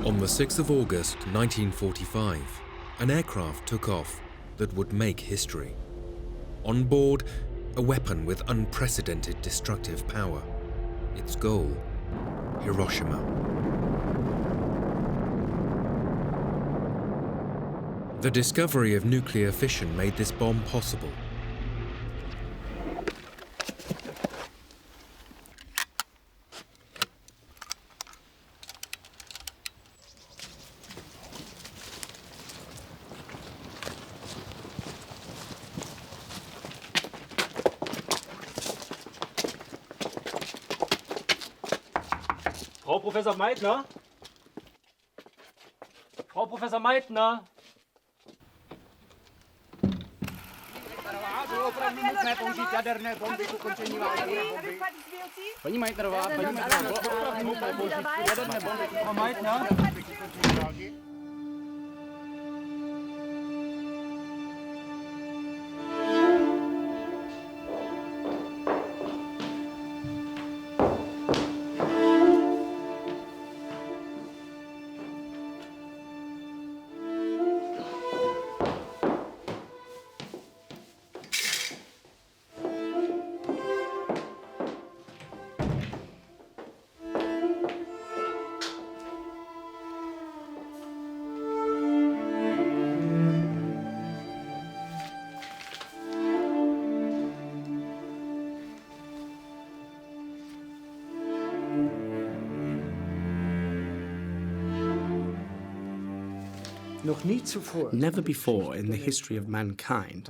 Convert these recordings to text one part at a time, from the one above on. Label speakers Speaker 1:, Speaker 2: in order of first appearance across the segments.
Speaker 1: On the 6th of August 1945, an aircraft took off that would make history. On board, a weapon with unprecedented destructive power. Its goal, Hiroshima. The discovery of nuclear fission made this bomb possible.
Speaker 2: Frau Professor Meitner? Frau Professor Meitner? Paní Meitnerová, Frau Meitner?
Speaker 3: Never before in the history of mankind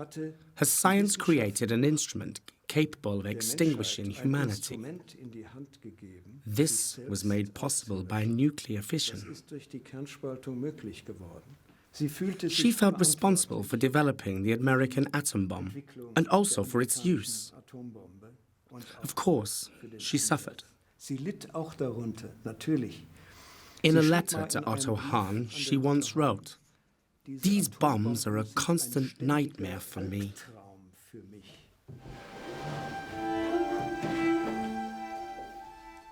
Speaker 3: has science created an instrument capable of extinguishing humanity. This was made possible by nuclear fission. She felt responsible for developing the American atom bomb and also for its use. Of course, she suffered. In a letter to Otto Hahn, she once wrote, "These bombs are a constant nightmare for me."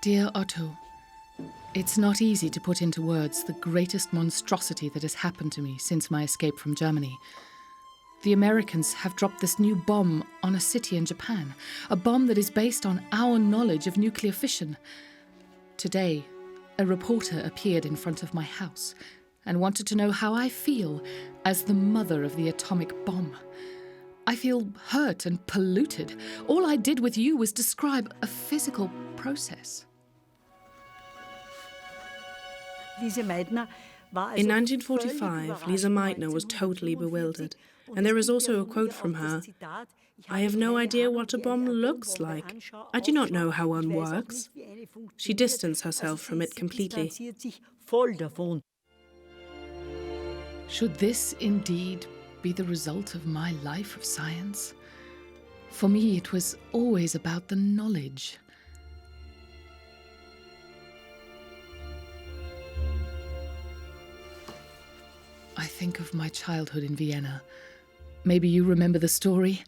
Speaker 4: Dear Otto, it's not easy to put into words the greatest monstrosity that has happened to me since my escape from Germany. The Americans have dropped this new bomb on a city in Japan, a bomb that is based on our knowledge of nuclear fission. Today, a reporter appeared in front of my house and wanted to know how I feel as the mother of the atomic bomb. I feel hurt and polluted. All I did with you was describe a physical process.
Speaker 5: In 1945, Lise Meitner was totally bewildered, and there is also a quote from her, "I have no idea what a bomb looks like. I do not know how one works." She distanced herself from it completely.
Speaker 4: Should this indeed be the result of my life of science? For me, it was always about the knowledge. I think of my childhood in Vienna. Maybe you remember the story.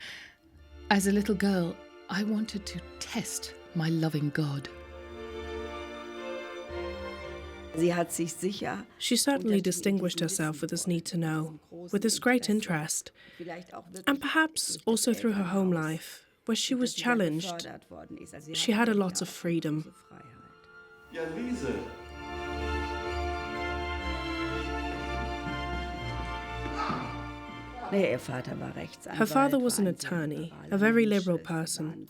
Speaker 4: As a little girl, I wanted to test my loving God.
Speaker 5: She certainly distinguished herself with this need to know, with this great interest, and perhaps also through her home life, where she was challenged. She had a lot of freedom.
Speaker 6: Ja, Lise.
Speaker 5: Her father was an attorney, a very liberal person.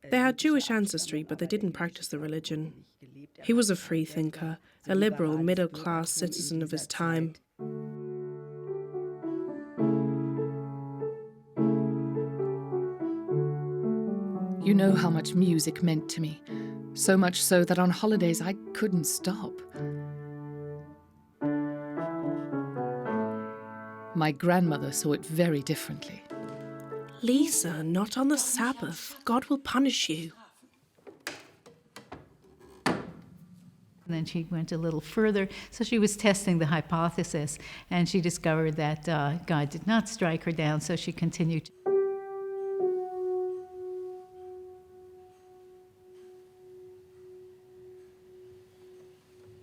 Speaker 5: They had Jewish ancestry, but they didn't practice the religion. He was a free thinker, a liberal, middle-class citizen of his time.
Speaker 4: You know how much music meant to me, so much so that on holidays I couldn't stop. My grandmother saw it very differently.
Speaker 5: "Lisa, not on the Sabbath. God will punish you."
Speaker 7: And then she went a little further, so she was testing the hypothesis, and she discovered that God did not strike her down, so she continued.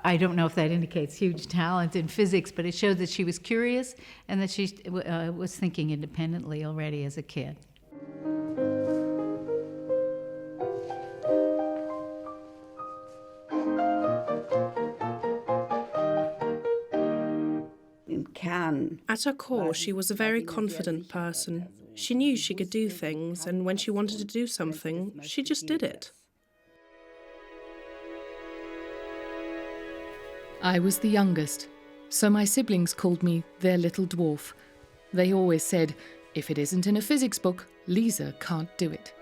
Speaker 7: I don't know if that indicates huge talent in physics, but it showed that she was curious and that she was thinking independently already as a kid.
Speaker 5: At her core, she was a very confident person. She knew she could do things, and when she wanted to do something, she just did it.
Speaker 4: I was the youngest, so my siblings called me their little dwarf. They always said, if it isn't in a physics book, Lise can't do it.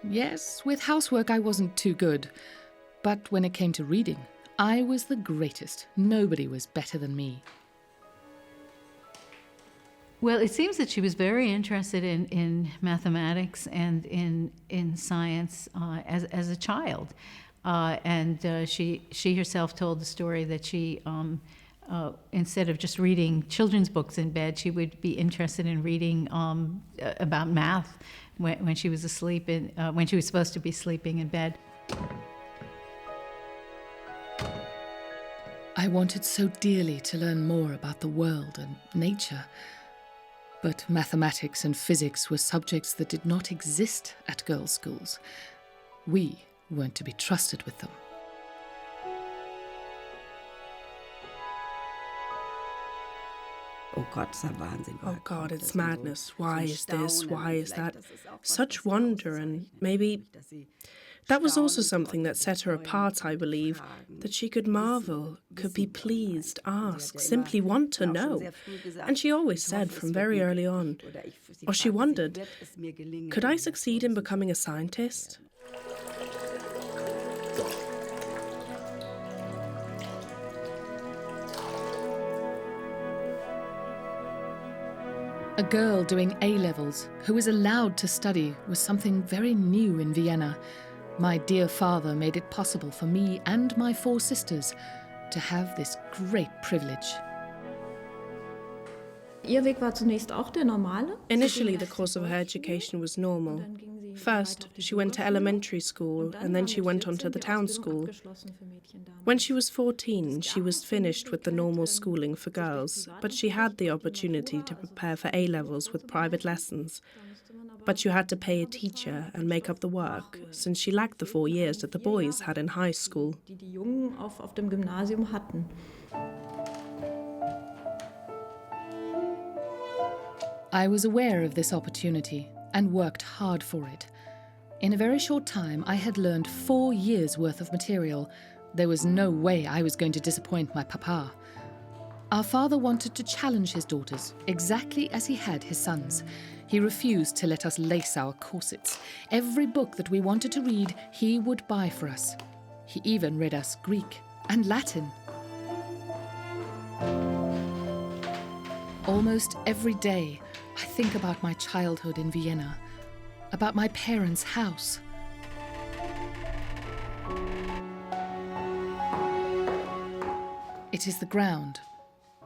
Speaker 4: Yes, with housework I wasn't too good, but when it came to reading, I was the greatest. Nobody was better than me.
Speaker 7: Well, it seems that she was very interested in mathematics and in science as a child. She herself told the story that she, instead of just reading children's books in bed, she would be interested in reading about math when she was asleep, when she was supposed to be sleeping in bed.
Speaker 4: I wanted so dearly to learn more about the world and nature. But mathematics and physics were subjects that did not exist at girls' schools. We weren't to be trusted with them.
Speaker 5: Oh God, it's madness. Why is this? Why is that? Such wonder, and maybe that was also something that set her apart, I believe, that she could marvel, could be pleased, ask, simply want to know. And she always said from very early on, or she wondered, could I succeed in becoming a scientist?
Speaker 4: A girl doing A-levels who was allowed to study was something very new in Vienna. My dear father made it possible for me and my 4 sisters to have this great privilege.
Speaker 5: Initially, the course of her education was normal. First, she went to elementary school, and then she went on to the town school. When she was 14, she was finished with the normal schooling for girls, but she had the opportunity to prepare for A-levels with private lessons. But you had to pay a teacher and make up the work, since she lacked the 4 years that the boys had in high school.
Speaker 4: I was aware of this opportunity and worked hard for it. In a very short time, I had learned 4 years' worth of material. There was no way I was going to disappoint my papa. Our father wanted to challenge his daughters, exactly as he had his sons. He refused to let us lace our corsets. Every book that we wanted to read, he would buy for us. He even read us Greek and Latin. Almost every day, I think about my childhood in Vienna, about my parents' house. It is the ground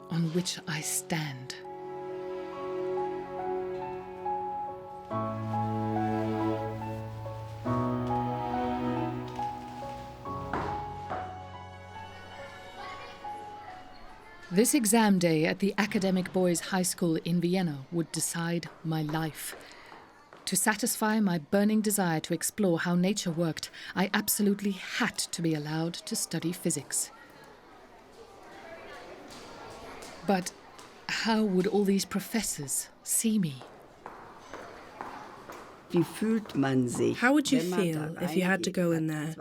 Speaker 4: on which I stand. This exam day at the Academic Boys' High School in Vienna would decide my life. To satisfy my burning desire to explore how nature worked, I absolutely had to be allowed to study physics. But how would all these professors see me?
Speaker 5: How would you feel if you had to go in there?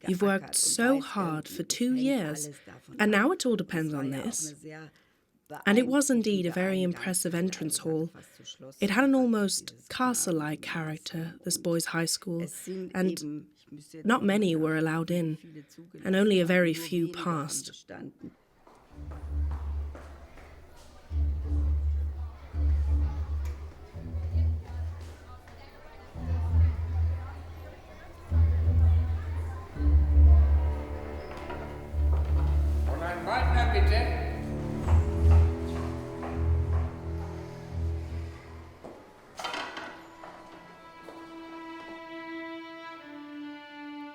Speaker 5: You've worked so hard for 2 years, and now it all depends on this. And it was indeed a very impressive entrance hall. It had an almost castle-like character, this boys' high school, and not many were allowed in, and only a very few passed.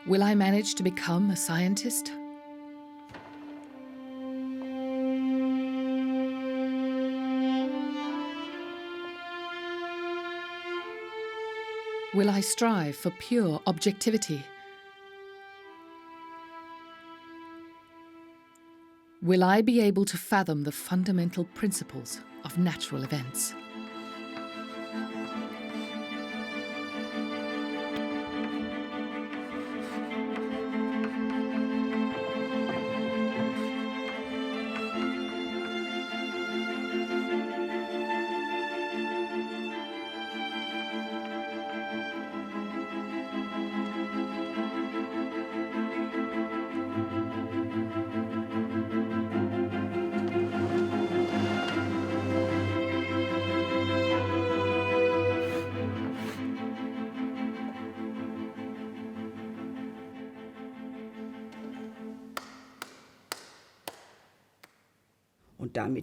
Speaker 4: Will I manage to become a scientist? Will I strive for pure objectivity? Will I be able to fathom the fundamental principles of natural events?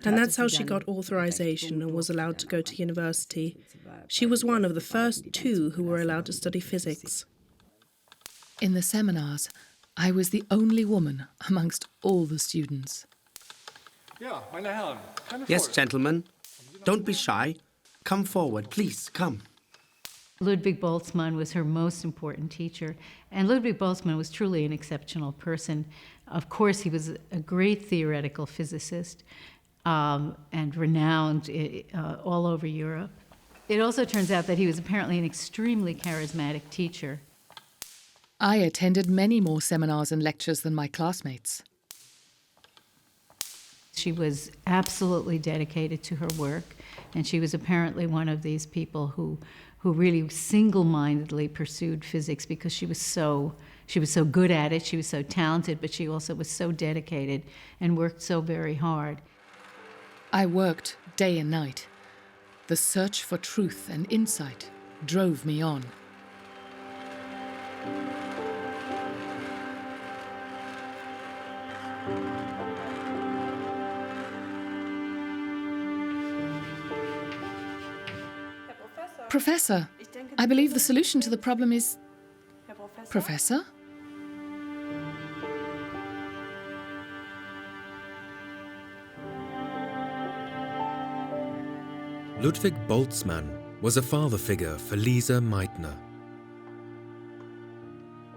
Speaker 5: And that's how she got authorization and was allowed to go to university. She was one of the first 2 who were allowed to study physics.
Speaker 4: In the seminars, I was the only woman amongst all the students.
Speaker 3: Yes, gentlemen. Don't be shy. Come forward, please, come.
Speaker 7: Ludwig Boltzmann was her most important teacher, and Ludwig Boltzmann was truly an exceptional person. Of course, he was a great theoretical physicist and renowned all over Europe. It also turns out that he was apparently an extremely charismatic teacher.
Speaker 4: I attended many more seminars and lectures than my classmates.
Speaker 7: She was absolutely dedicated to her work, and she was apparently one of these people who really single-mindedly pursued physics because she was so good at it, she was so talented, but she also was so dedicated and worked so very hard.
Speaker 4: I worked day and night. The search for truth and insight drove me on. Professor, I believe the solution to the problem is... Professor?
Speaker 1: Ludwig Boltzmann was a father figure for Lise Meitner.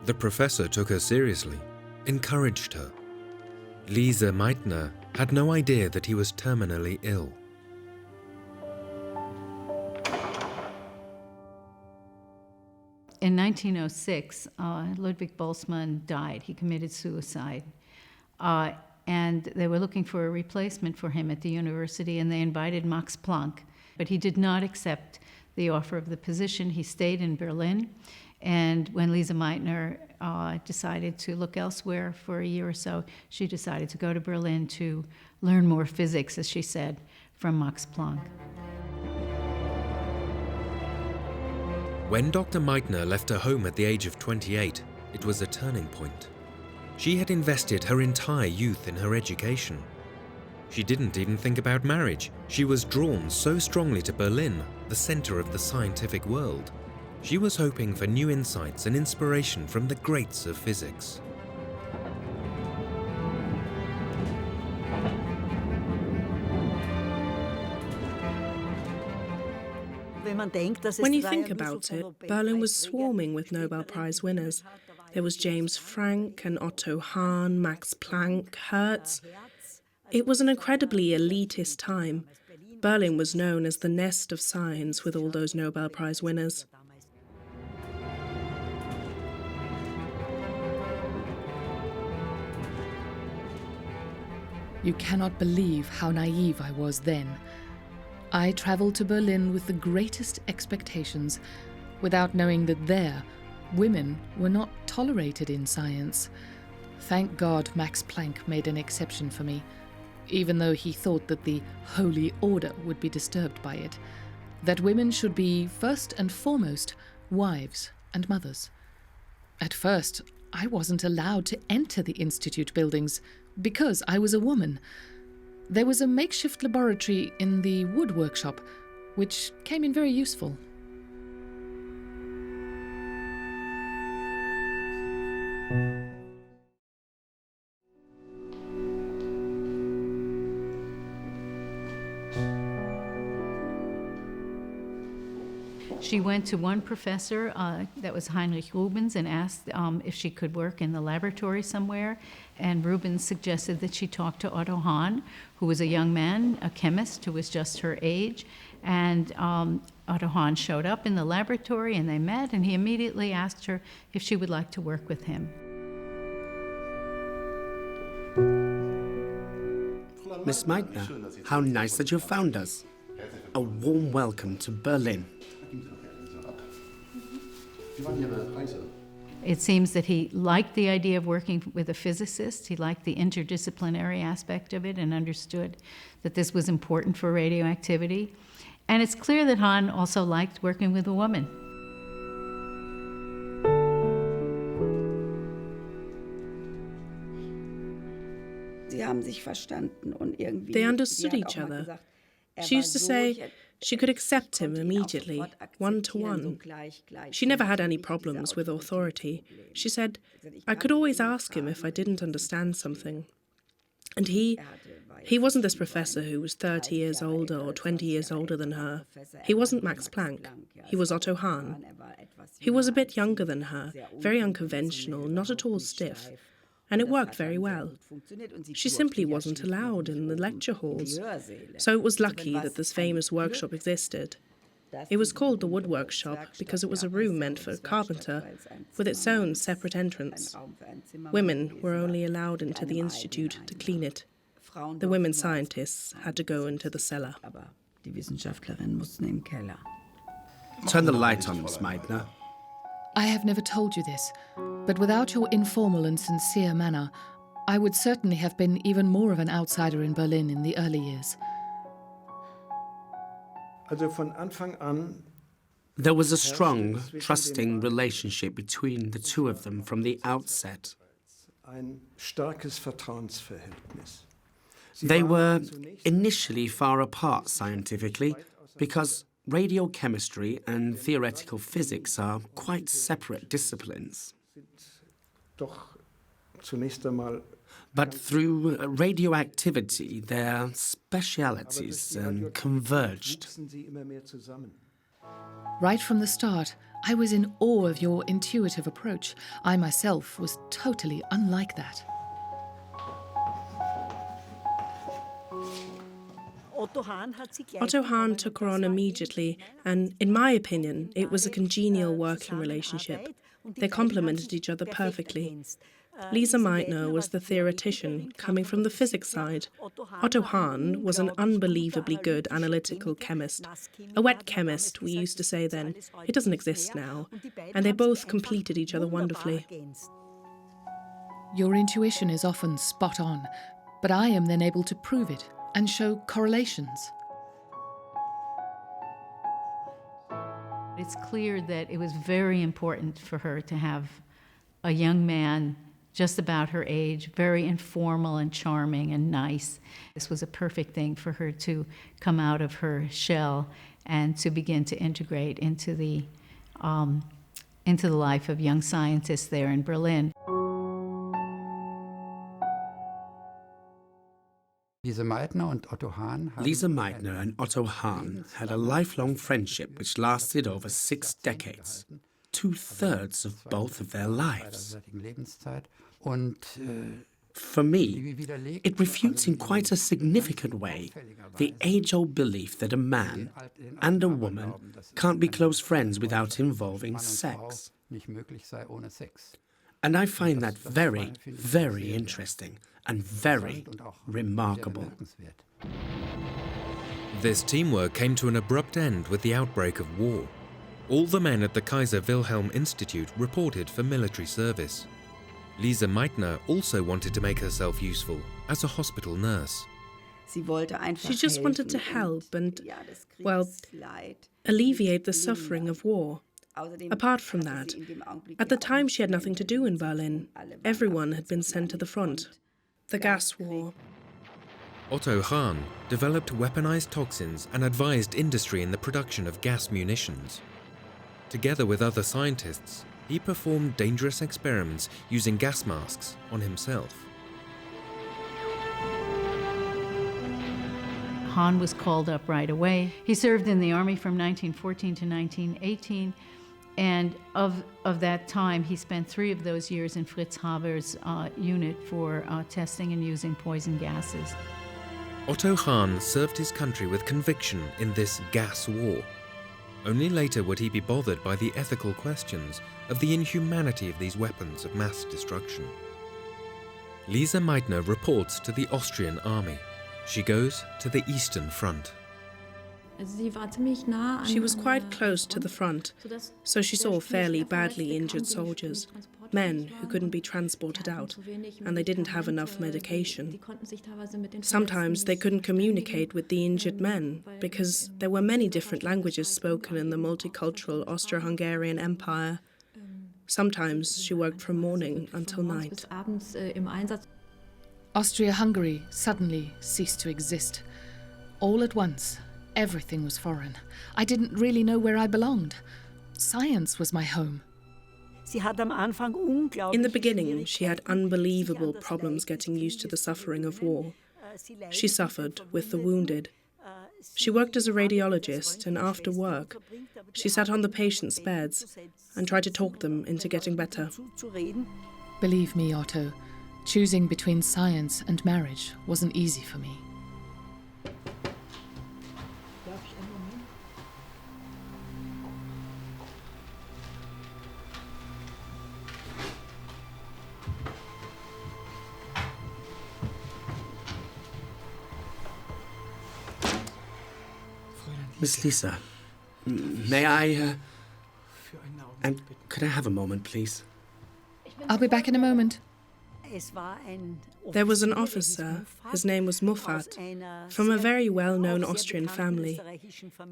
Speaker 1: The professor took her seriously, encouraged her. Lise Meitner had no idea that he was terminally ill.
Speaker 7: In 1906, Ludwig Boltzmann died. He committed suicide. And they were looking for a replacement for him at the university, and they invited Max Planck. But he did not accept the offer of the position. He stayed in Berlin. And when Lise Meitner decided to look elsewhere for a year or so, she decided to go to Berlin to learn more physics, as she said, from Max Planck.
Speaker 1: When Dr. Meitner left her home at the age of 28, it was a turning point. She had invested her entire youth in her education. She didn't even think about marriage. She was drawn so strongly to Berlin, the center of the scientific world. She was hoping for new insights and inspiration from the greats of physics.
Speaker 5: When you think about it, Berlin was swarming with Nobel Prize winners. There was James Franck and Otto Hahn, Max Planck, Hertz. It was an incredibly elitist time. Berlin was known as the nest of science with all those Nobel Prize winners.
Speaker 4: You cannot believe how naive I was then. I travelled to Berlin with the greatest expectations, without knowing that there, women were not tolerated in science. Thank God Max Planck made an exception for me, even though he thought that the holy order would be disturbed by it, that women should be, first and foremost, wives and mothers. At first, I wasn't allowed to enter the institute buildings because I was a woman. There was a makeshift laboratory in the wood workshop, which came in very useful.
Speaker 7: She went to one professor, that was Heinrich Rubens, and asked if she could work in the laboratory somewhere. And Rubens suggested that she talk to Otto Hahn, who was a young man, a chemist who was just her age. And Otto Hahn showed up in the laboratory and they met, and he immediately asked her if she would like to work with him.
Speaker 3: Miss Meitner, how nice that you found us. A warm welcome to Berlin.
Speaker 7: It seems that he liked the idea of working with a physicist. He liked the interdisciplinary aspect of it and understood that this was important for radioactivity. And it's clear that Hahn also liked working with a woman.
Speaker 5: They understood each other. She used to say she could accept him immediately, one to one. She never had any problems with authority. She said, I could always ask him if I didn't understand something. And he wasn't this professor who was 30 years older or 20 years older than her. He wasn't Max Planck. He was Otto Hahn. He was a bit younger than her, very unconventional, not at all stiff. And it worked very well. She simply wasn't allowed in the lecture halls. So it was lucky that this famous workshop existed. It was called the Wood Workshop because it was a room meant for a carpenter, with its own separate entrance. Women were only allowed into the institute to clean it. The women scientists had to go into the cellar.
Speaker 3: Turn the light on, Miss Meitner.
Speaker 4: I have never told you this, but without your informal and sincere manner, I would certainly have been even more of an outsider in Berlin in the early years.
Speaker 3: There was a strong, trusting relationship between the two of them from the outset. They were initially far apart scientifically because radiochemistry and theoretical physics are quite separate disciplines. But through radioactivity, their specialities converged.
Speaker 4: Right from the start, I was in awe of your intuitive approach. I myself was totally unlike that.
Speaker 5: Otto Hahn took her on immediately, and in my opinion, it was a congenial working relationship. They complemented each other perfectly. Lise Meitner was the theoretician, coming from the physics side. Otto Hahn was an unbelievably good analytical chemist. A wet chemist, we used to say then. It doesn't exist now. And they both completed each other wonderfully.
Speaker 4: Your intuition is often spot on, but I am then able to prove it and show correlations.
Speaker 7: It's clear that it was very important for her to have a young man just about her age, very informal and charming and nice. This was a perfect thing for her to come out of her shell and to begin to integrate into the life of young scientists there in Berlin.
Speaker 3: Lise Meitner and Otto Hahn had a lifelong friendship which lasted over 6 decades, 2/3 of both of their lives. For me, it refutes in quite a significant way the age-old belief that a man and a woman can't be close friends without involving sex. And I find that very, very interesting and very remarkable.
Speaker 1: This teamwork came to an abrupt end with the outbreak of war. All the men at the Kaiser Wilhelm Institute reported for military service. Lise Meitner also wanted to make herself useful as a hospital nurse.
Speaker 5: She just wanted to help and, well, alleviate the suffering of war. Apart from that, at the time she had nothing to do in Berlin. Everyone had been sent to the front. The gas war.
Speaker 1: Otto Hahn developed weaponized toxins and advised industry in the production of gas munitions. Together with other scientists, he performed dangerous experiments using gas masks on himself.
Speaker 7: Hahn was called up right away. He served in the army from 1914 to 1918, and of that time, he spent 3 of those years in Fritz Haber's unit for testing and using poison gases.
Speaker 1: Otto Hahn served his country with conviction in this gas war. Only later would he be bothered by the ethical questions of the inhumanity of these weapons of mass destruction. Lise Meitner reports to the Austrian army. She goes to the Eastern Front.
Speaker 5: She was quite close to the front, so she saw fairly badly injured soldiers, men who couldn't be transported out, and they didn't have enough medication. Sometimes they couldn't communicate with the injured men because there were many different languages spoken in the multicultural Austro-Hungarian Empire. Sometimes she worked from morning until night.
Speaker 4: Austria-Hungary suddenly ceased to exist. All at once, everything was foreign. I didn't really know where I belonged. Science was my home.
Speaker 5: In the beginning, she had unbelievable problems getting used to the suffering of war. She suffered with the wounded. She worked as a radiologist, and after work, she sat on the patients' beds and tried to talk them into getting better.
Speaker 4: Believe me, Otto, choosing between science and marriage wasn't easy for me.
Speaker 3: Miss Lisa, may I, and could I have a moment, please?
Speaker 4: I'll be back in a moment.
Speaker 5: There was an officer, his name was Muffat, from a very well-known Austrian family.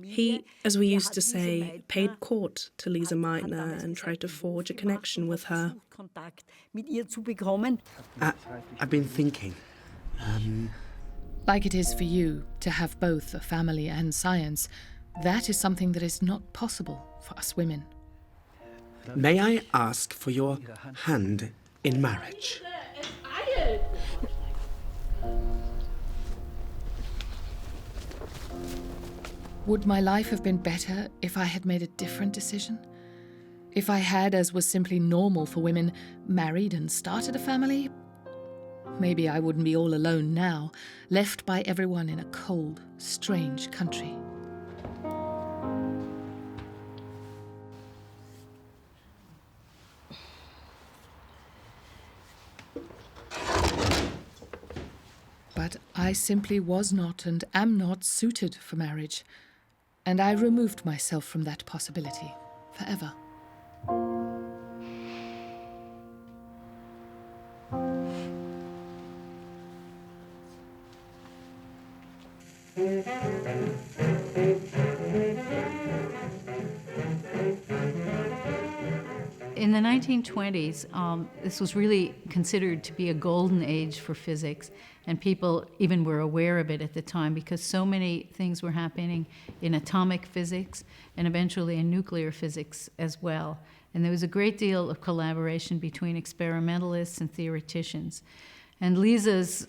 Speaker 5: He, as we used to say, paid court to Lise Meitner and tried to forge a connection with her.
Speaker 3: I've been thinking.
Speaker 4: Like it is for you to have both a family and science, that is something that is not possible for us women.
Speaker 3: May I ask for your hand in marriage?
Speaker 4: Would my life have been better if I had made a different decision? If I had, as was simply normal for women, married and started a family? Maybe I wouldn't be all alone now, left by everyone in a cold, strange country. But I simply was not and am not suited for marriage, and I removed myself from that possibility forever.
Speaker 7: In the 1920s, this was really considered to be a golden age for physics, and people even were aware of it at the time because so many things were happening in atomic physics and eventually in nuclear physics as well. And there was a great deal of collaboration between experimentalists and theoreticians. And Lise's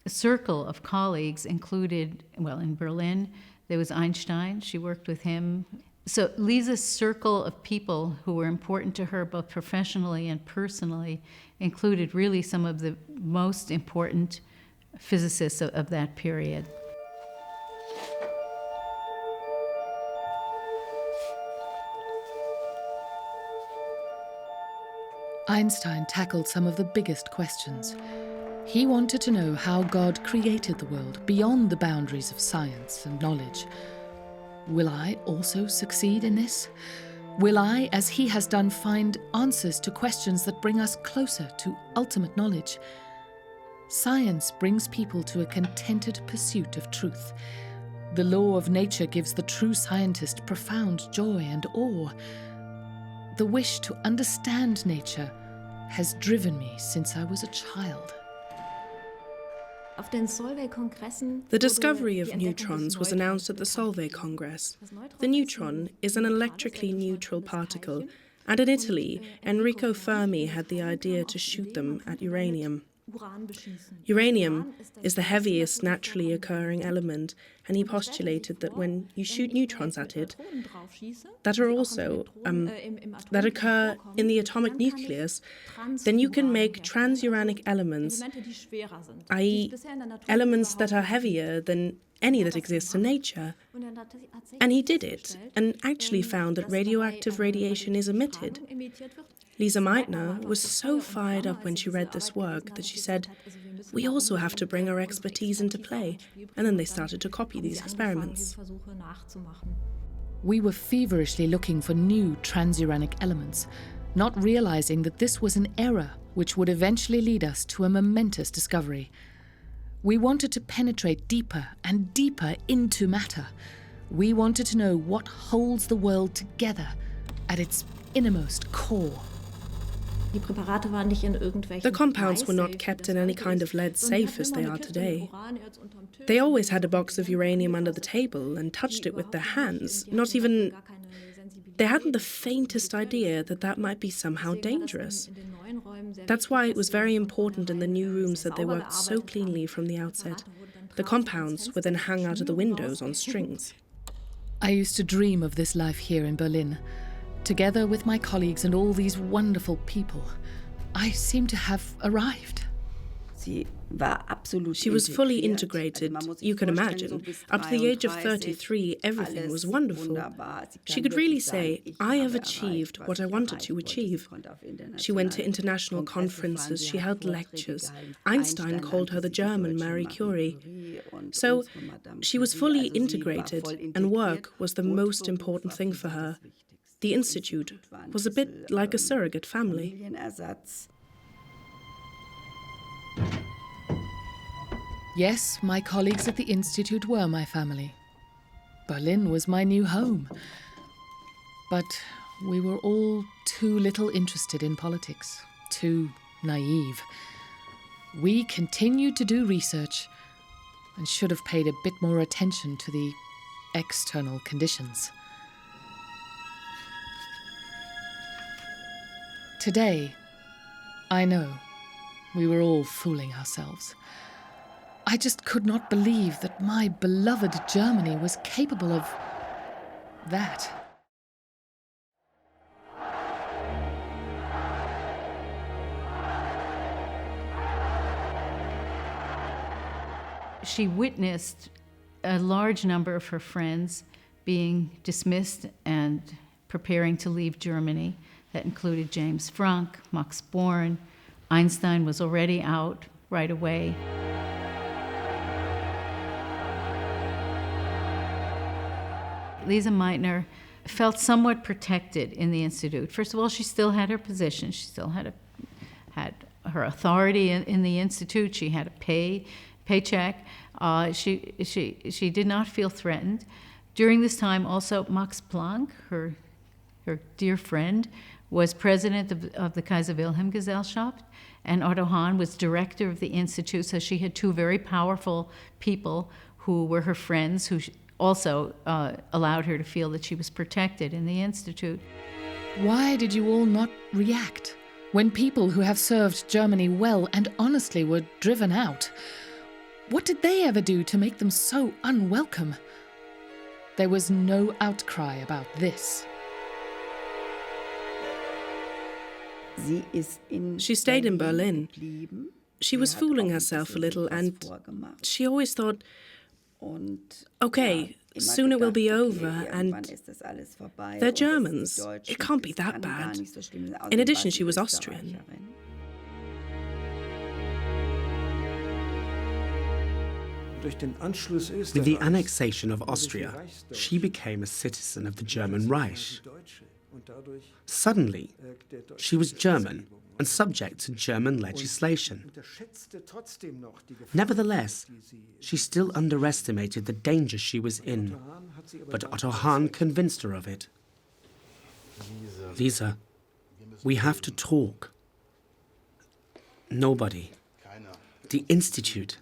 Speaker 7: circle of colleagues included, well, in Berlin, there was Einstein. She worked with him. So Lise's circle of people who were important to her both professionally and personally included really some of the most important physicists of that period.
Speaker 4: Einstein tackled some of the biggest questions. He wanted to know how God created the world beyond the boundaries of science and knowledge. Will I also succeed in this? Will I, as he has done, find answers to questions that bring us closer to ultimate knowledge? Science brings people to a contented pursuit of truth. The law of nature gives the true scientist profound joy and awe. The wish to understand nature has driven me since I was a child.
Speaker 5: The discovery of neutrons was announced at the Solvay Congress. The neutron is an electrically neutral particle, and in Italy, Enrico Fermi had the idea to shoot them at uranium. Uranium is the heaviest naturally occurring element, and he postulated that when you shoot neutrons at it, that occur in the atomic nucleus, then you can make transuranic elements, i.e. elements that are heavier than any that exist in nature. And he did it, and actually found that radioactive radiation is emitted. Lise Meitner was so fired up when she read this work that she said, "We also have to bring our expertise into play." And then they started to copy these experiments.
Speaker 4: We were feverishly looking for new transuranic elements, not realizing that this was an error which would eventually lead us to a momentous discovery. We wanted to penetrate deeper and deeper into matter. We wanted to know what holds the world together at its innermost core.
Speaker 5: The compounds were not kept in any kind of lead safe as they are today. They always had a box of uranium under the table and touched it with their hands, They hadn't the faintest idea that that might be somehow dangerous. That's why it was very important in the new rooms that they worked so cleanly from the outset. The compounds were then hung out of the windows on strings.
Speaker 4: I used to dream of this life here in Berlin. Together with my colleagues and all these wonderful people, I seemed to have arrived.
Speaker 5: She was fully integrated, you can imagine. Up to the age of 33, everything was wonderful. She could really say, "I have achieved what I wanted to achieve." She went to international conferences, she held lectures. Einstein called her the German Marie Curie. So she was fully integrated, and work was the most important thing for her. The Institute was a bit like a surrogate family.
Speaker 4: Yes, my colleagues at the Institute were my family. Berlin was my new home. But we were all too little interested in politics, too naive. We continued to do research and should have paid a bit more attention to the external conditions. Today, I know we were all fooling ourselves. I just could not believe that my beloved Germany was capable of that.
Speaker 7: She witnessed a large number of her friends being dismissed and preparing to leave Germany. That included James Franck, Max Born. Einstein was already out right away. Lise Meitner felt somewhat protected in the Institute. First of all, she still had her position. She still had her authority in the Institute. She had a paycheck. She did not feel threatened. During this time, also, Max Planck, her dear friend, was president of the Kaiser Wilhelm Gesellschaft, and Otto Hahn was director of the Institute, so she had two very powerful people who were her friends, who also allowed her to feel that she was protected in the Institute.
Speaker 4: Why did you all not react when people who have served Germany well and honestly were driven out? What did they ever do to make them so unwelcome? There was no outcry about this.
Speaker 5: She stayed in Berlin. She was fooling herself a little, and she always thought, okay, soon it will be over, and they're Germans. It can't be that bad. In addition, she was Austrian.
Speaker 3: With the annexation of Austria, she became a citizen of the German Reich. Suddenly, she was German and subject to German legislation. Nevertheless, she still underestimated the danger she was in, but Otto Hahn convinced her of it. Lisa, we have to talk. Nobody. The Institute.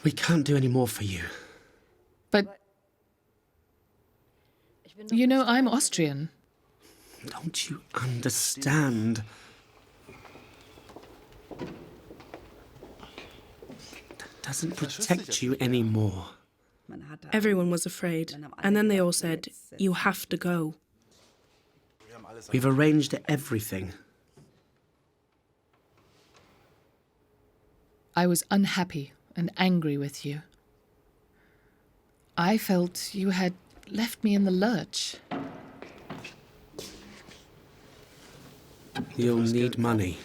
Speaker 3: We can't do any more for you.
Speaker 4: But, you know, I'm Austrian.
Speaker 3: Don't you understand? doesn't protect you anymore.
Speaker 5: Everyone was afraid, and then they all said, "You have to go."
Speaker 3: We've arranged everything.
Speaker 4: I was unhappy and angry with you. I felt you had left me in the lurch.
Speaker 3: You'll need money.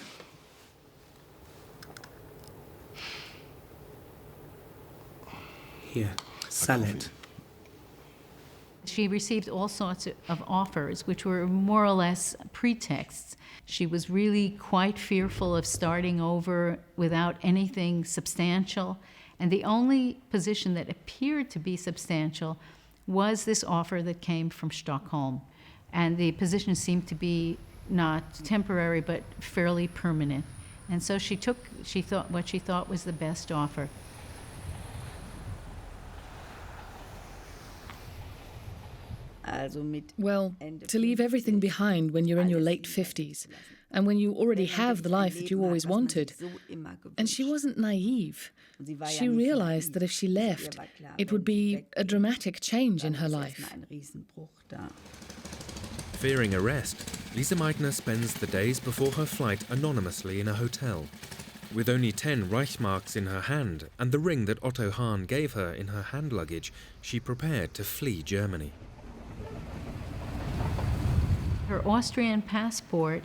Speaker 3: Here, sell it.
Speaker 7: She received all sorts of offers, which were more or less pretexts. She was really quite fearful of starting over without anything substantial. And the only position that appeared to be substantial was this offer that came from Stockholm. And the position seemed to be not temporary, but fairly permanent. And so she thought what she thought was the best offer.
Speaker 4: Well, to leave everything behind when you're in your late 50s, and when you already have the life that you always wanted. And she wasn't naive. She realized that if she left, it would be a dramatic change in her life.
Speaker 1: Fearing arrest, Lise Meitner spends the days before her flight anonymously in a hotel. With only 10 Reichsmarks in her hand and the ring that Otto Hahn gave her in her hand luggage, she prepared to flee Germany.
Speaker 7: Her Austrian passport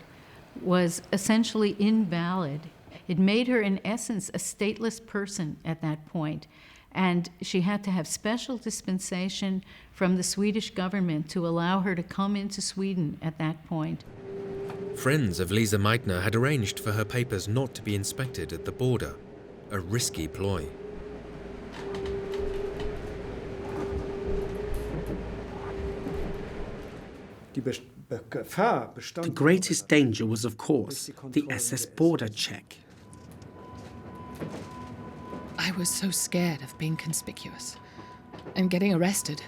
Speaker 7: was essentially invalid. It made her, in essence, a stateless person at that point. And she had to have special dispensation from the Swedish government to allow her to come into Sweden at that point.
Speaker 1: Friends of Lise Meitner had arranged for her papers not to be inspected at the border, a risky ploy.
Speaker 3: The greatest danger was, of course, the SS border check.
Speaker 4: I was so scared of being conspicuous and getting arrested.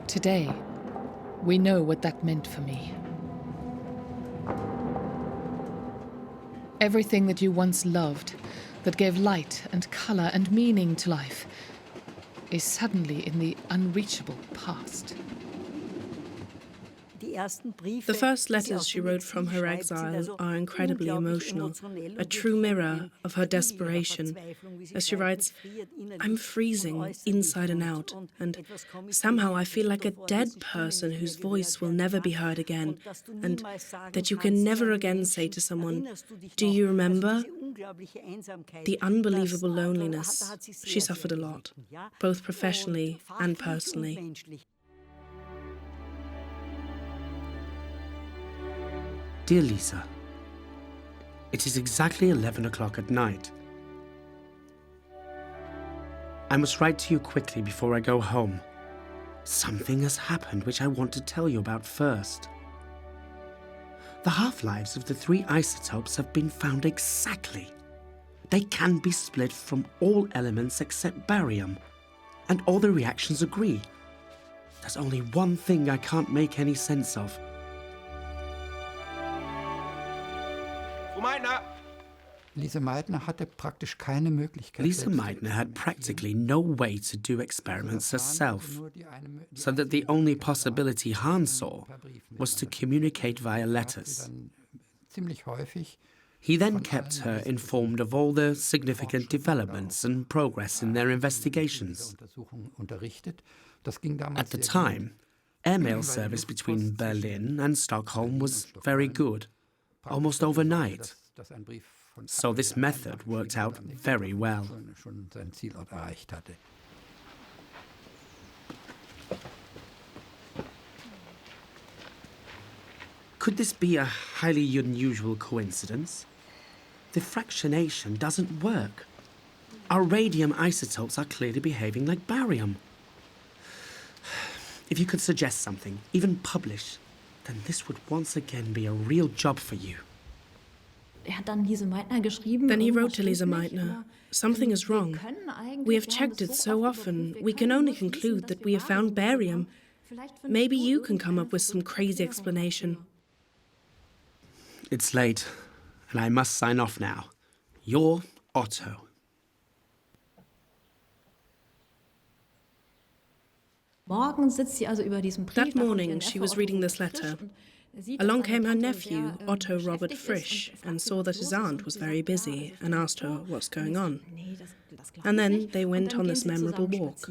Speaker 4: Today, we know what that meant for me. Everything that you once loved, that gave light and colour and meaning to life, is suddenly in the unreachable past.
Speaker 5: The first letters she wrote from her exile are incredibly emotional, a true mirror of her desperation. As she writes, "I'm freezing inside and out, and somehow I feel like a dead person whose voice will never be heard again, and that you can never again say to someone, 'Do you remember?' The unbelievable loneliness. She suffered a lot, both professionally and personally."
Speaker 3: Dear Lisa, it is exactly 11 o'clock at night. I must write to you quickly before I go home. Something has happened which I want to tell you about first. The half-lives of the 3 isotopes have been found exactly. They can be split from all elements except barium, and all the reactions agree. There's only one thing I can't make any sense of.
Speaker 8: Lise Meitner
Speaker 3: had practically no way to do experiments herself, so that the only possibility Hahn saw was to communicate via letters. He then kept her informed of all the significant developments and progress in their investigations. At the time, airmail service between Berlin and Stockholm was very good, almost overnight. So this method worked out very well. Could this be a highly unusual coincidence? The fractionation doesn't work. Our radium isotopes are clearly behaving like barium. If you could suggest something, even publish, then this would once again be a real job for you.
Speaker 5: Then he wrote to Lise Meitner, "Something is wrong. We have checked it so often, we can only conclude that we have found barium. Maybe you can come up with some crazy explanation."
Speaker 3: It's late, and I must sign off now. You're Otto.
Speaker 5: That morning, she was reading this letter. Along came her nephew, Otto Robert Frisch, and saw that his aunt was very busy and asked her what's going on. And then they went on this memorable walk.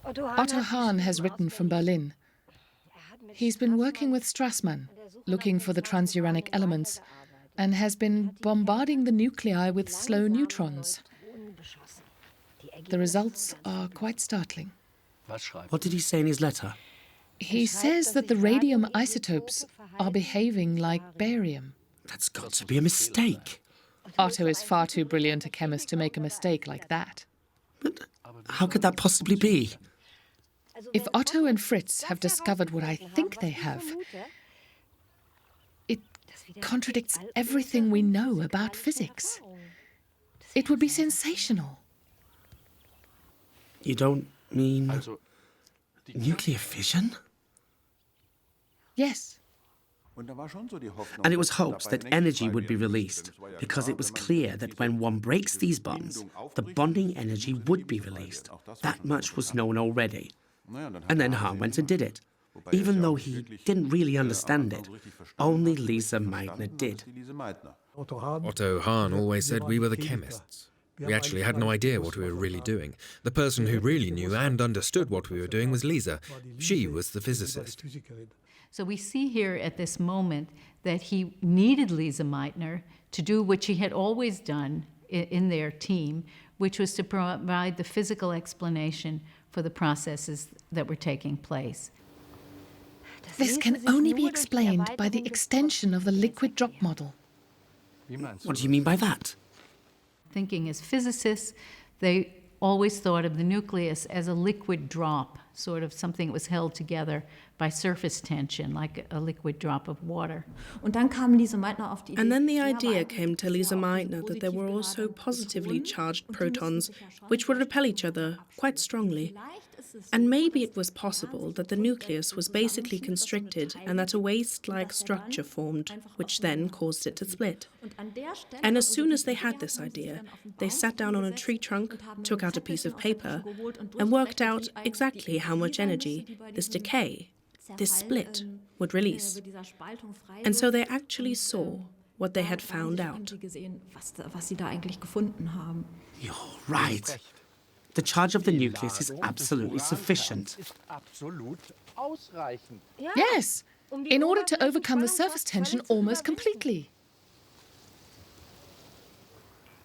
Speaker 4: Otto Hahn has written from Berlin. He's been working with Strassmann, looking for the transuranic elements, and has been bombarding the nuclei with slow neutrons. The results are quite startling.
Speaker 3: What did he say in his letter?
Speaker 4: He says that the radium isotopes are behaving like barium.
Speaker 3: That's got to be a mistake.
Speaker 4: Otto is far too brilliant a chemist to make a mistake like that.
Speaker 3: But how could that possibly be?
Speaker 4: If Otto and Fritz have discovered what I think they have, it contradicts everything we know about physics. It would be sensational.
Speaker 3: You don't mean nuclear fission?
Speaker 4: Yes.
Speaker 3: And it was hoped that energy would be released, because it was clear that when one breaks these bonds, the bonding energy would be released. That much was known already. And then Hahn went and did it. Even though he didn't really understand it, only Lise Meitner did.
Speaker 1: Otto Hahn always said we were the chemists. We actually had no idea what we were really doing. The person who really knew and understood what we were doing was Lise. She was the physicist.
Speaker 7: So we see here at this moment that he needed Lise Meitner to do what she had always done in their team, which was to provide the physical explanation for the processes that were taking place.
Speaker 4: This can only be explained by the extension of the liquid drop model.
Speaker 3: What do you mean by that?
Speaker 7: Thinking as physicists, they always thought of the nucleus as a liquid drop, sort of something that was held together by surface tension, like a liquid drop of water.
Speaker 5: And then the idea came to Lise Meitner that there were also positively charged protons, which would repel each other quite strongly. And maybe it was possible that the nucleus was basically constricted and that a waist-like structure formed, which then caused it to split. And as soon as they had this idea, they sat down on a tree trunk, took out a piece of paper, and worked out exactly how much energy this decay, this split, would release. And so they actually saw what they had found out.
Speaker 3: You're right. The charge of the nucleus is absolutely sufficient.
Speaker 4: Yes, in order to overcome the surface tension almost completely.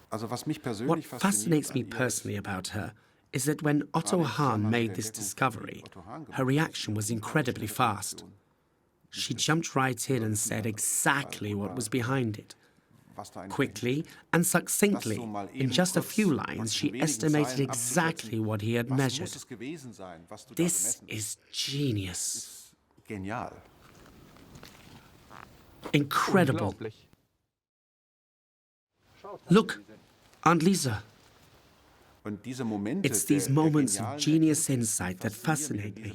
Speaker 3: What fascinates me personally about her is that when Otto Hahn made this discovery, her reaction was incredibly fast. She jumped right in and said exactly what was behind it. Quickly and succinctly, in just a few lines, she estimated exactly what he had measured. This is genius. Incredible. Look, Aunt Lise. It's these moments of genius insight that fascinate me.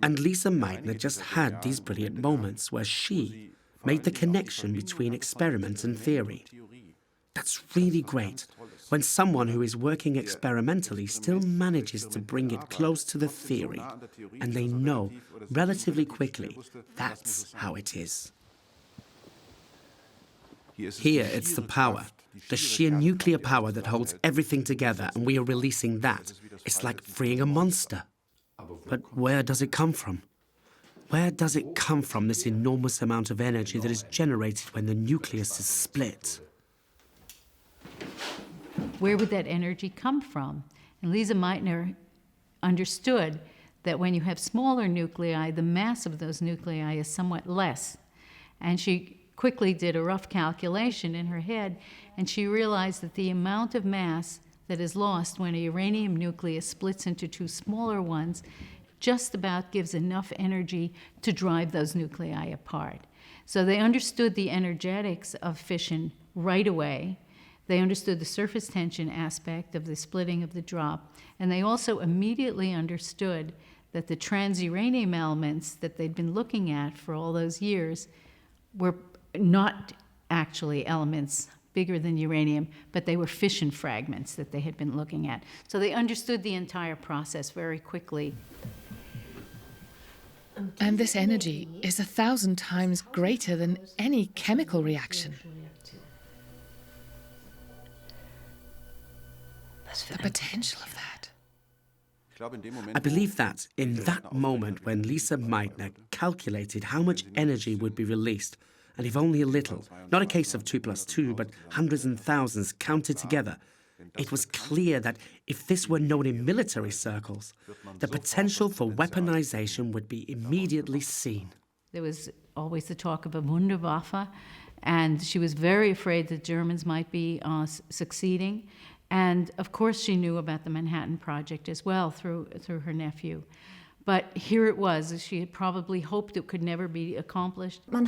Speaker 3: And Lise Meitner just had these brilliant moments where she made the connection between experiment and theory. That's really great, when someone who is working experimentally still manages to bring it close to the theory, and they know relatively quickly that's how it is. Here it's the power, the sheer nuclear power that holds everything together, and we are releasing that. It's like freeing a monster. But where does it come from? Where does it come from, this enormous amount of energy that is generated when the nucleus is split?
Speaker 7: Where would that energy come from? And Lise Meitner understood that when you have smaller nuclei, the mass of those nuclei is somewhat less. And she quickly did a rough calculation in her head, and she realized that the amount of mass that is lost when a uranium nucleus splits into two smaller ones just about gives enough energy to drive those nuclei apart. So they understood the energetics of fission right away. They understood the surface tension aspect of the splitting of the drop, and they also immediately understood that the transuranium elements that they'd been looking at for all those years were not actually elements bigger than uranium, but they were fission fragments that they had been looking at. So they understood the entire process very quickly.
Speaker 4: And this energy is 1,000 times greater than any chemical reaction. The potential of that.
Speaker 3: I believe that in that moment when Lise Meitner calculated how much energy would be released, and if only a little, not a case of 2 + 2, but hundreds and thousands counted together, it was clear that if this were known in military circles, the potential for weaponization would be immediately seen.
Speaker 7: There was always the talk of a Wunderwaffe, and she was very afraid that Germans might be succeeding. And of course she knew about the Manhattan Project as well through her nephew. But here it was, she had probably hoped it could never be accomplished.
Speaker 5: In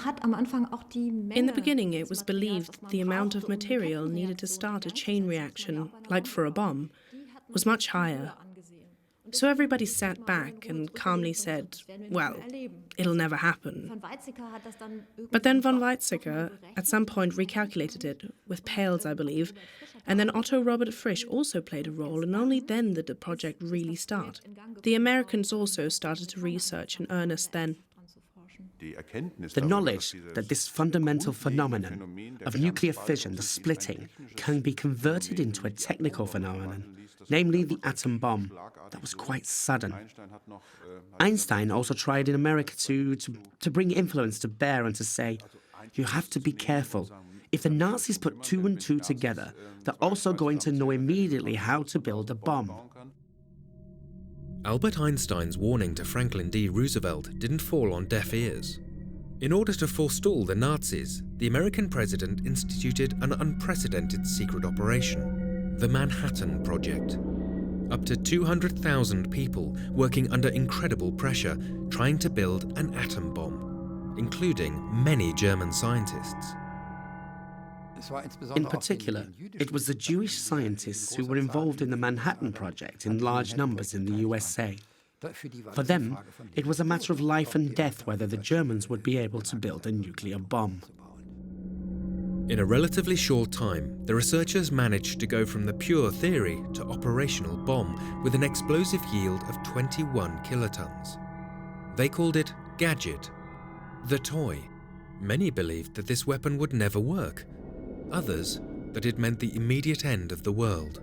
Speaker 5: the beginning, it was believed that the amount of material needed to start a chain reaction, like for a bomb, was much higher. So everybody sat back and calmly said, well, it'll never happen. But then von Weizsäcker at some point recalculated it, with pails, I believe, and then Otto Robert Frisch also played a role, and only then did the project really start. The Americans also started to research in earnest then.
Speaker 3: The knowledge that this fundamental phenomenon of nuclear fission, the splitting, can be converted into a technical phenomenon, namely the atom bomb, that was quite sudden. Einstein also tried in America to bring influence to bear and to say, you have to be careful. If the Nazis put 2 and 2 together, they're also going to know immediately how to build a bomb.
Speaker 1: Albert Einstein's warning to Franklin D. Roosevelt didn't fall on deaf ears. In order to forestall the Nazis, the American president instituted an unprecedented secret operation, the Manhattan Project. Up to 200,000 people working under incredible pressure trying to build an atom bomb, including many German scientists.
Speaker 3: In particular, it was the Jewish scientists who were involved in the Manhattan Project in large numbers in the USA. For them, it was a matter of life and death whether the Germans would be able to build a nuclear bomb.
Speaker 1: In a relatively short time, the researchers managed to go from the pure theory to operational bomb with an explosive yield of 21 kilotons. They called it Gadget, the toy. Many believed that this weapon would never work. Others, that it meant the immediate end of the world.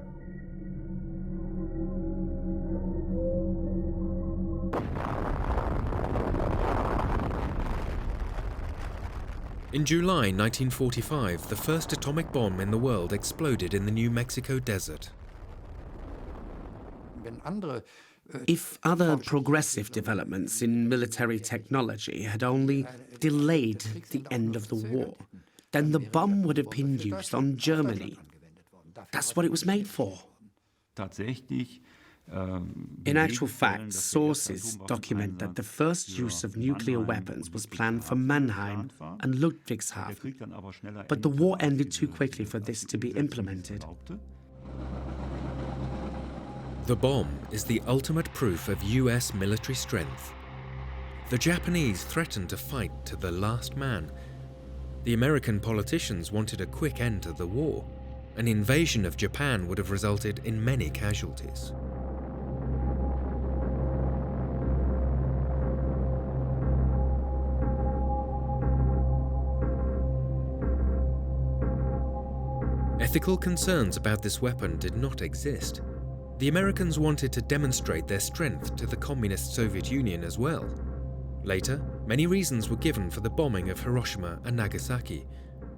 Speaker 1: In July 1945, the first atomic bomb in the world exploded in the New Mexico desert.
Speaker 3: If other progressive developments in military technology had only delayed the end of the war, then the bomb would have been used on Germany. That's what it was made for. In actual fact, sources document that the first use of nuclear weapons was planned for Mannheim and Ludwigshafen, but the war ended too quickly for this to be implemented.
Speaker 1: The bomb is the ultimate proof of US military strength. The Japanese threatened to fight to the last man. The American politicians wanted a quick end to the war. An invasion of Japan would have resulted in many casualties. Ethical concerns about this weapon did not exist. The Americans wanted to demonstrate their strength to the communist Soviet Union as well. Later, many reasons were given for the bombing of Hiroshima and Nagasaki,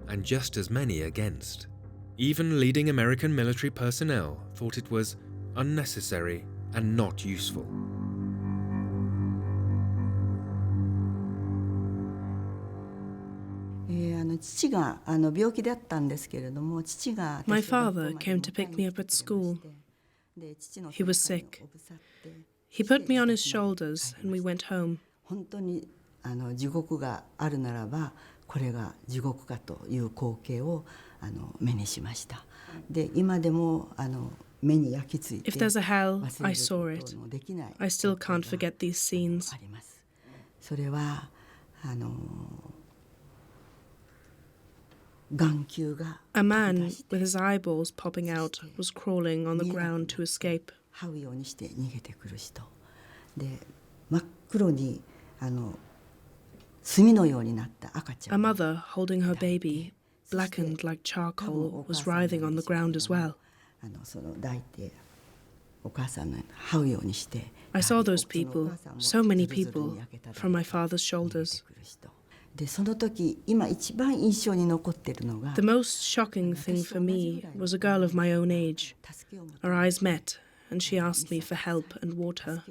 Speaker 1: and just as many against. Even leading American military personnel thought it was unnecessary and not useful.
Speaker 5: My father came to pick me up at school. He was sick. He put me on his shoulders and we went home.
Speaker 9: 本当に地獄があるならばこれが地獄かという光景を目にしました。で今でも目に焼き付いて
Speaker 5: If there's a hell, I saw it. I still can't forget these scenes.
Speaker 9: あります。それは眼球が
Speaker 5: A man with his eyeballs popping out was crawling on the ground to escape.
Speaker 9: 這うようにして逃げてくる人で真っ黒に炭のようになった赤ちゃ
Speaker 5: A
Speaker 9: ん
Speaker 5: mother holding her baby, blackened like charcoal, was writhing on the ground as well.
Speaker 9: その抱いてお母さんの這うようにして
Speaker 5: I saw those people, so many people, from my father's shoulders.
Speaker 9: でその時今一番印象に残っているのが
Speaker 5: The most shocking thing for me was a girl of my own age. Our eyes met, and she asked me for help and water.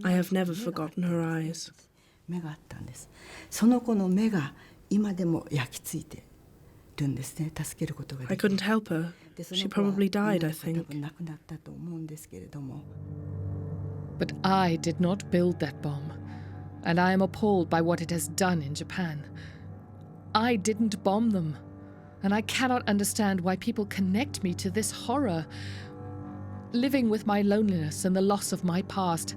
Speaker 5: I have never forgotten her eyes.
Speaker 9: 目があったんです。その子の目が今でも焼き付いてるんですね。助けることがで
Speaker 5: I
Speaker 9: きる。
Speaker 5: couldn't help her. She probably died, I
Speaker 9: 多
Speaker 5: think.
Speaker 9: 分亡くなったと思うんですけれども。
Speaker 4: But I did not build that bomb, and I am appalled by what it has done in Japan. I didn't bomb them, and I cannot understand why people connect me to this horror. Living with my loneliness and the loss of my past,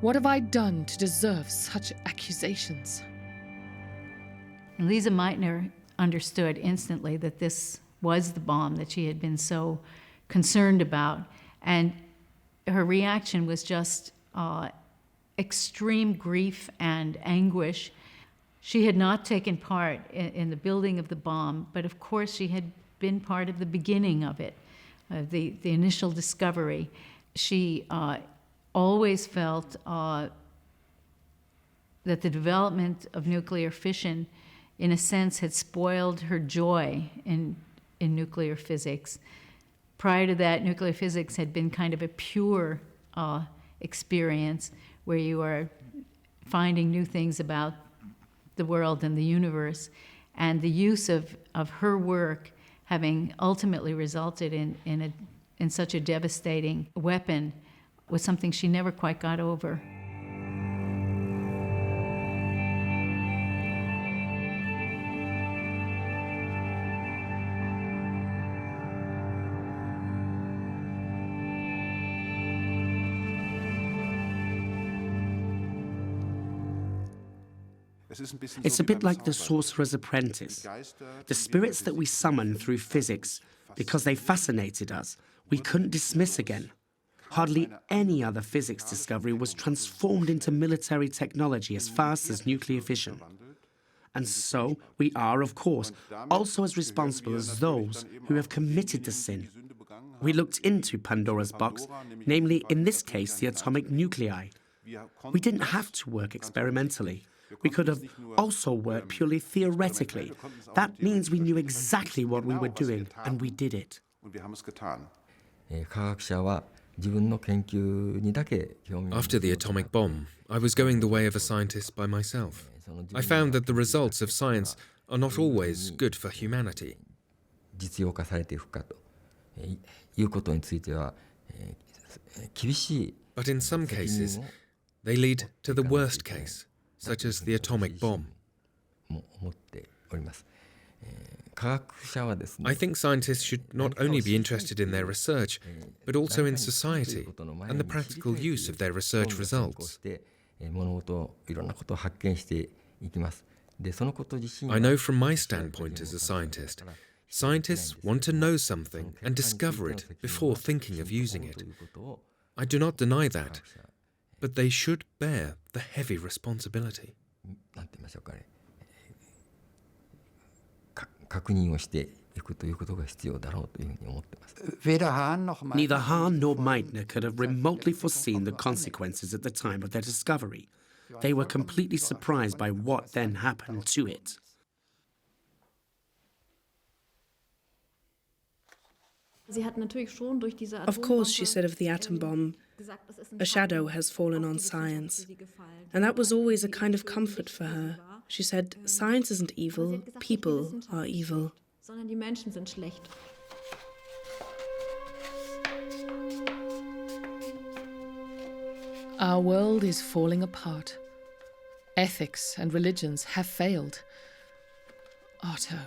Speaker 4: what have I done to deserve such accusations?
Speaker 7: Lise Meitner understood instantly that this was the bomb that she had been so concerned about, and her reaction was just extreme grief and anguish. She had not taken part in the building of the bomb, but of course she had been part of the beginning of it, the initial discovery. She always felt that the development of nuclear fission, in a sense, had spoiled her joy in nuclear physics. Prior to that, nuclear physics had been kind of a pure experience where you are finding new things about the world and the universe. And the use of her work having ultimately resulted in such a devastating weapon was something she never quite got over.
Speaker 3: It's a bit like the Sorcerer's Apprentice. The spirits that we summon through physics, because they fascinated us, we couldn't dismiss again. Hardly any other physics discovery was transformed into military technology as fast as nuclear fission. And so we are, of course, also as responsible as those who have committed the sin. We looked into Pandora's box, namely, in this case, the atomic nuclei. We didn't have to work experimentally. We could have also worked purely theoretically. That means we knew exactly what we were doing, and we did it.
Speaker 1: After the atomic bomb, I was going the way of a scientist by myself. I found that the results of science are not always good for humanity. But in some cases, they lead to the worst case, such as the atomic bomb. I think scientists should not only be interested in their research, but also in society and the practical use of their research results. I know from my standpoint as a scientist, scientists want to know something and discover it before thinking of using it. I do not deny that, but they should bear the heavy responsibility.
Speaker 3: Neither Hahn nor Meitner could have remotely foreseen the consequences at the time of their discovery. They were completely surprised by what then happened to it.
Speaker 5: Of course, she said of the atom bomb, a shadow has fallen on science. And that was always a kind of comfort for her. She said, science isn't evil, people are evil.
Speaker 10: Sondern die Menschen sind schlecht.
Speaker 4: Our world is falling apart. Ethics and religions have failed. Otto,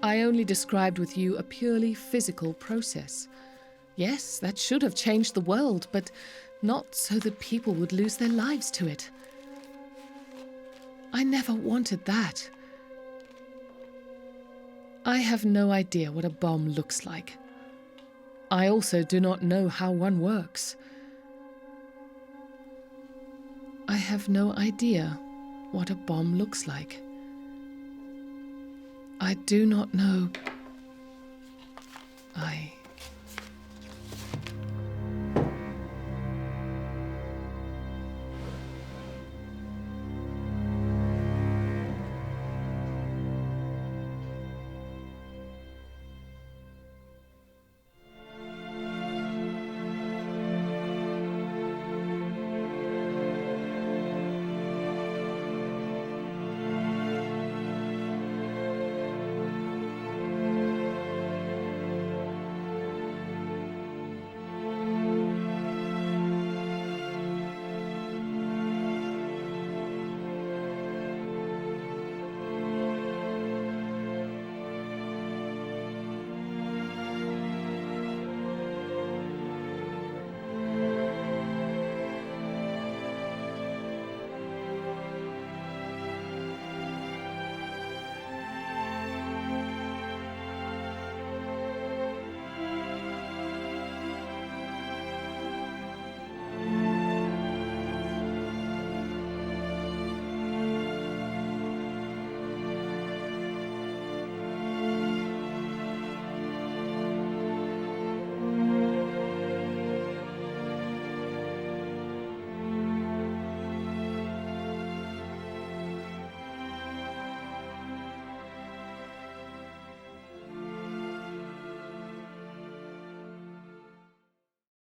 Speaker 4: I only described with you a purely physical process. Yes, that should have changed the world, but not so that people would lose their lives to it. I never wanted that. I have no idea what a bomb looks like. I also do not know how one works. I have no idea what a bomb looks like. I do not know. I